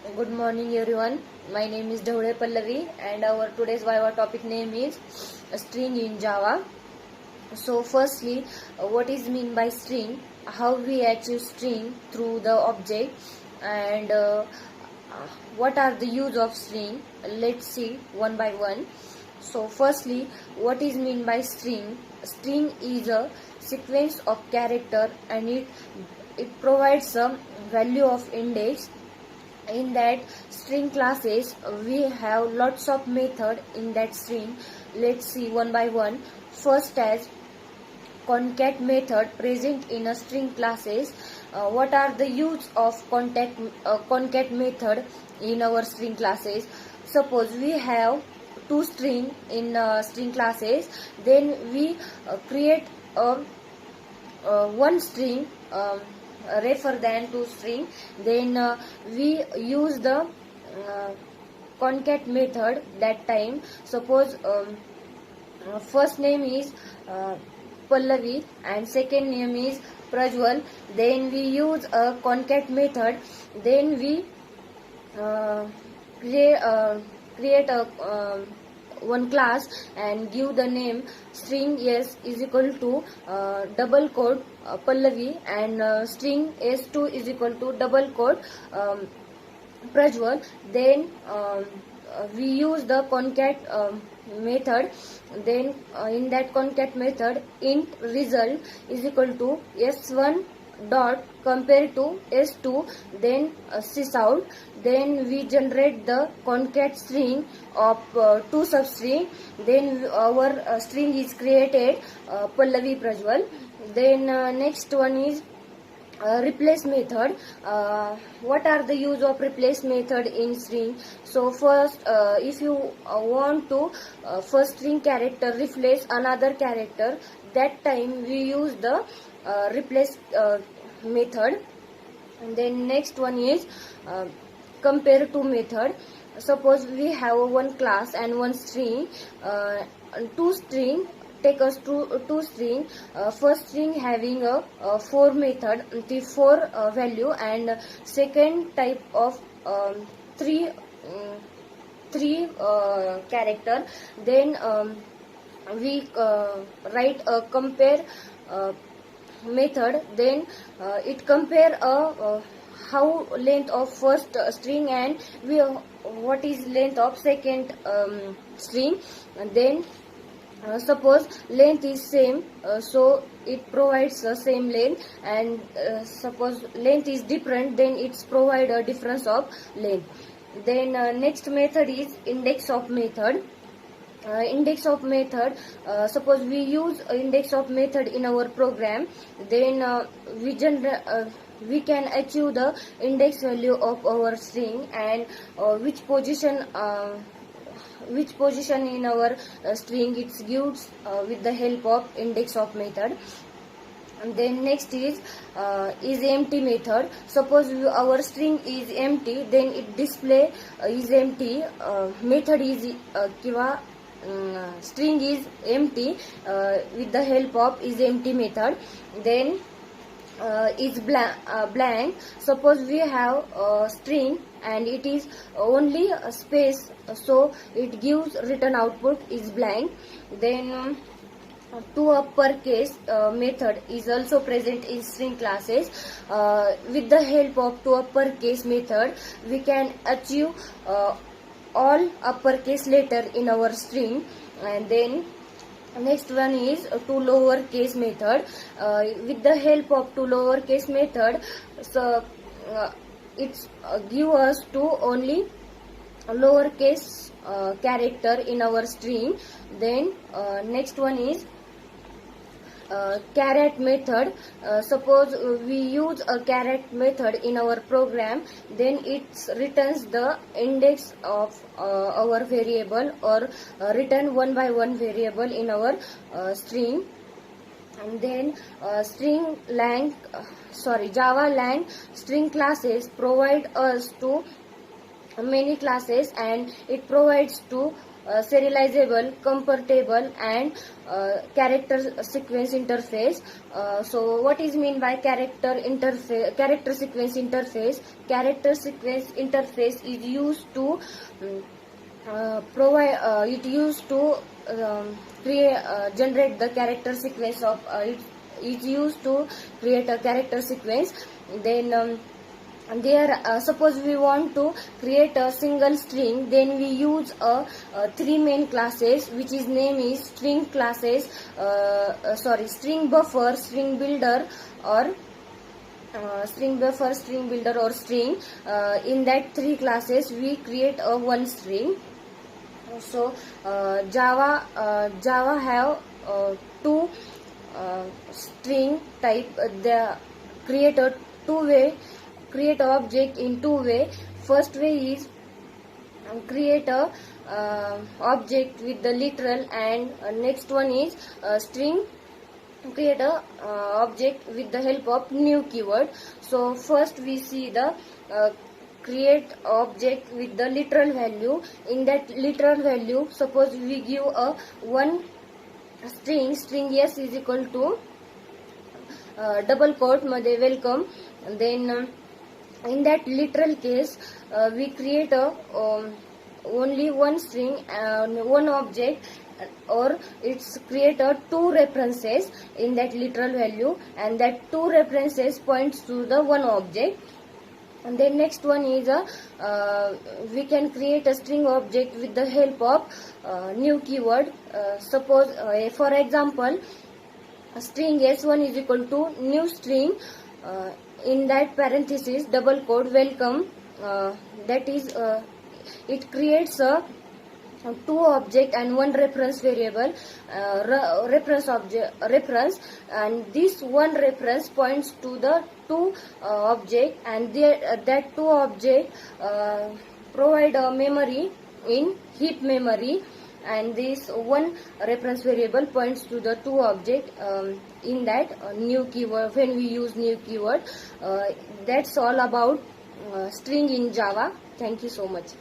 Good morning everyone. My name is Dhawale Pallavi and our today's Viva topic name is string in Java. So firstly, what is mean by string? How we achieve string through the object and what are the use of string? Let's see one by one. So firstly, what is mean by string? String is a sequence of character and it provides some value of index. In that string classes we have lots of method in that string. Let's see one by one. First, as concat method present in a string classes. What are the use of concat method in our string classes? Suppose we have two string in string classes, then we create a one string refer than two string, then we use the concat method. That time suppose first name is Pallavi and second name is Prajwal, then we use a concat method, then we uh, create a one class and give the name string s is equal to double quote Pallavi and string s2 is equal to double quote Prajwal. Then we use the concat method. Then in that concat method, int result is equal to s1 dot compared to s2, then sysout. Then we generate the concat string of two substring. Then our string is created Pallavi Prajwal. Then next one is replace method. What are the use of replace method in string? So first, if you want to first string character replace another character, that time we use the replace method. And then next one is compare to method. Suppose we have one class and one string, two string. Take us to two string. First string having a 4 method, the 4 value, and second type of 3 character. Then we write a compare method. Then it compare how length of first string and what is length of second string. And then suppose length is same, so it provides the same length, and suppose length is different, then it's provide a difference of length. Then next method is index of method. Index of method, suppose we use index of method in our program, then we can achieve the index value of our string and which position in our string it gives with the help of index of method. And then next is empty method. Suppose our string is empty, then it display is empty. Method is kiva string is empty with the help of is empty method. Then is blank. Suppose we have a string and it is only a space, so it gives written output is blank. Then to uppercase method is also present in string classes. With the help of to uppercase method, we can achieve all uppercase letter in our string. And then next one is to lowercase method. With the help of to lowercase method, so it's give us to only lowercase character in our string. Then next one is caret method. Suppose we use a caret method in our program, then it returns the index of our variable, or return one by one variable in our string. And then Java lang string classes provide us to many classes, and it provides to serializable, comparable, and character sequence interface. So what is mean by character sequence interface? Character sequence interface is used to create generate the character sequence of it is used to create a character sequence. Then there suppose we want to create a single string, then we use three main classes, which is name is string classes, string buffer, string builder, or string buffer, string builder, or string. In that three classes we create a one string. So Java have two string type. The create a create a object in two way. First way is create a object with the literal, and next one is string create a object with the help of new keyword. So first we see the create object with the literal value. In that literal value, suppose we give a one string s is equal to double quote मध्ये welcome. Then in that literal case we create a only one string and one object, or it's create a two references in that literal value, and that two references points to the one object. And then next one is we can create a string object with the help of new keyword. Suppose for example, string s1 is equal to new string, in that parenthesis double quote welcome. That is it creates a two object and one reference variable, reference, and this one reference points to the two object, and that two object provide a memory in heap memory, and this one reference variable points to the two object in that new keyword when we use new keyword. That's all about string in Java. Thank you so much.